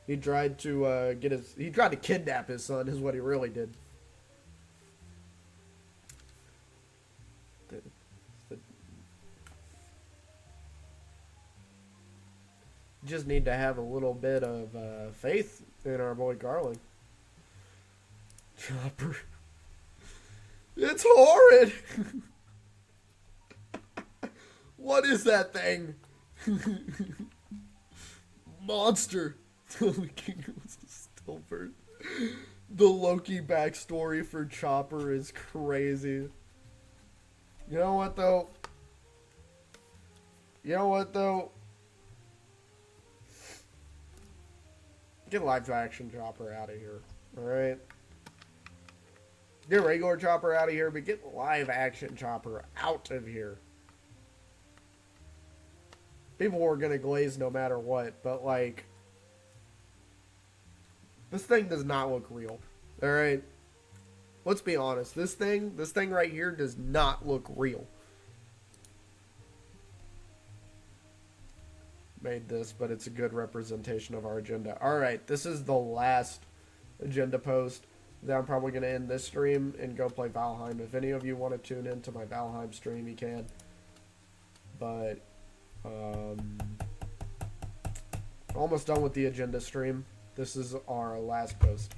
He tried to he tried to kidnap his son is what he really did. Just need to have a little bit of faith in our boy Garling. Chopper. It's horrid! What is that thing? Monster. The Loki backstory for Chopper is crazy. You know what though? Get live action Chopper out of here. Alright? Get regular Chopper out of here, but get live action Chopper out of here. People were gonna glaze no matter what, but like, this thing does not look real. Alright? Let's be honest. This thing right here does not look real. Made this, but it's a good representation of our agenda. Alright, this is the last agenda post. Then I'm probably going to end this stream and go play Valheim. If any of you want to tune into my Valheim stream, you can. But, almost done with the agenda stream. This is our last post.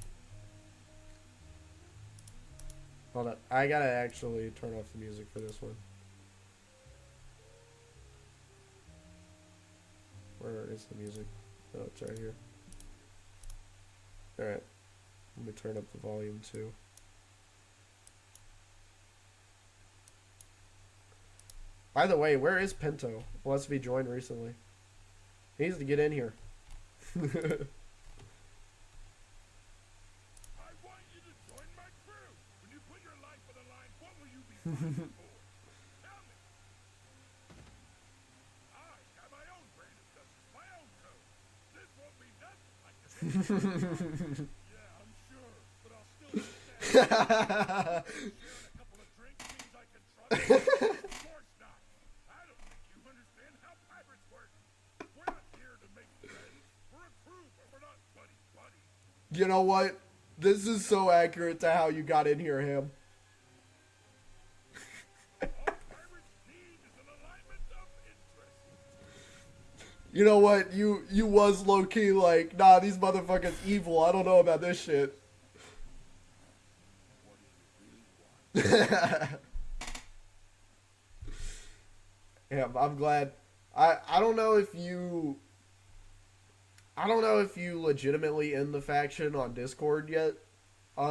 Hold up. I gotta actually turn off the music for this one. Where is the music? Oh, it's right here. Alright. Let me turn up the volume too. By the way, where is Pinto? Unless he joined recently. He needs to get in here. I want you to join my crew. When you put your life on the line, what will you be fighting for? Tell me. I got my own brand of justice, my own code. This won't be nothing like the yeah, I'm sure, but I'll still be sharing a couple of drinks means I can trust you. Of course not. I don't think you understand how pirates work. We're not here to make friends. We're a crew, but we're not buddy-buddy. You know what? This is so accurate to how you got in here, Ham. All pirates need is an alignment of interest. You know what? You was low-key like, nah, these motherfuckers evil. I don't know about this shit. What do you really want? Yeah, I'm glad. I don't know if you... I don't know if you legitimately in the faction on Discord yet. I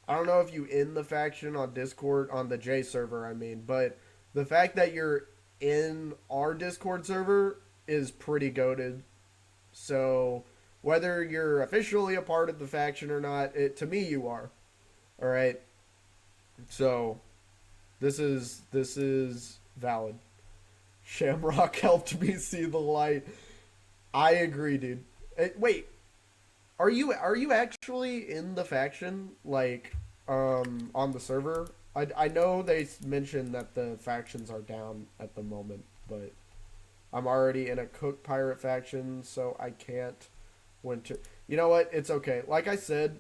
don't know if you in the faction on Discord, on the J server, I mean. But the fact that you're in our Discord server is pretty goated. So, whether you're officially a part of the faction or not, to me you are. Alright? So, this is valid. Shamrock helped me see the light. I agree, dude. Wait, are you actually in the faction, like, on the server? I know they mentioned that the factions are down at the moment, but I'm already in a Cook Pirate faction, so I can't winter. You know what? It's okay. Like I said,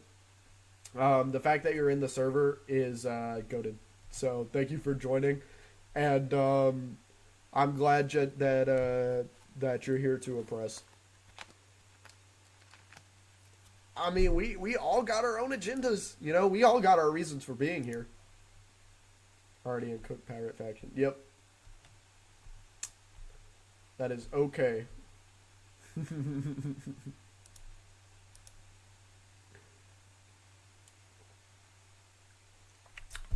the fact that you're in the server is goated. So thank you for joining, and I'm glad that you're here to oppress. I mean, we all got our own agendas, you know. We all got our reasons for being here. Already in Cook Pirate faction. Yep. That is okay.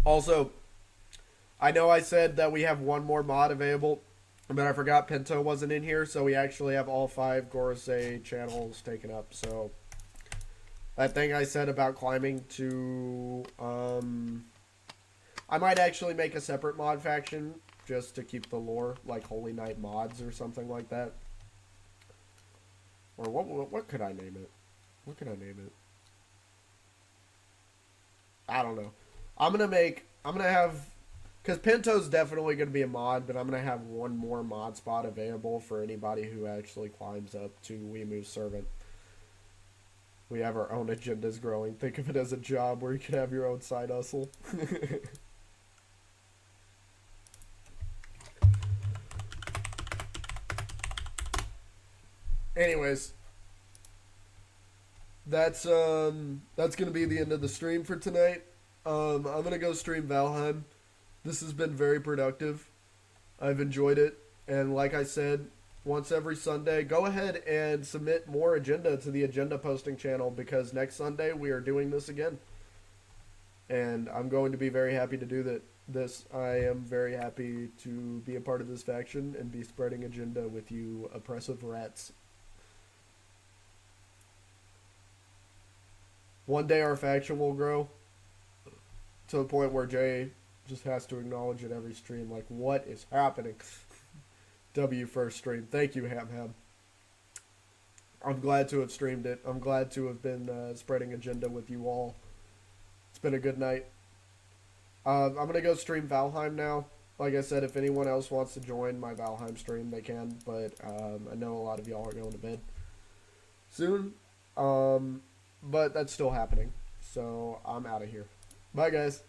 Also, I know I said that we have one more mod available, but I forgot Pinto wasn't in here, so we actually have all 5 Gorosei channels taken up. So that thing I said about climbing to, I might actually make a separate mod faction just to keep the lore, like Holy Knight Mods or something like that. Or what could I name it? What could I name it? I don't know. I'm gonna have, because Pinto's definitely going to be a mod, but I'm going to have one more mod spot available for anybody who actually climbs up to Weemu's Servant. We have our own agendas growing. Think of it as a job where you can have your own side hustle. Anyways, that's gonna be the end of the stream for tonight. I'm gonna go stream Valheim. This has been very productive. I've enjoyed it, and like I said, once every Sunday, go ahead and submit more agenda to the agenda posting channel, because next Sunday we are doing this again, and I'm going to be very happy to do that. I am very happy to be a part of this faction and be spreading agenda with you oppressive rats. One day our faction will grow to the point where Jay just has to acknowledge it every stream, like, what is happening? W first stream. Thank you, Ham Ham. I'm glad to have streamed it. I'm glad to have been spreading agenda with you all. It's been a good night. I'm going to go stream Valheim now. Like I said, if anyone else wants to join my Valheim stream, they can. But I know a lot of y'all are going to bed soon. But that's still happening. So I'm out of here. Bye, guys.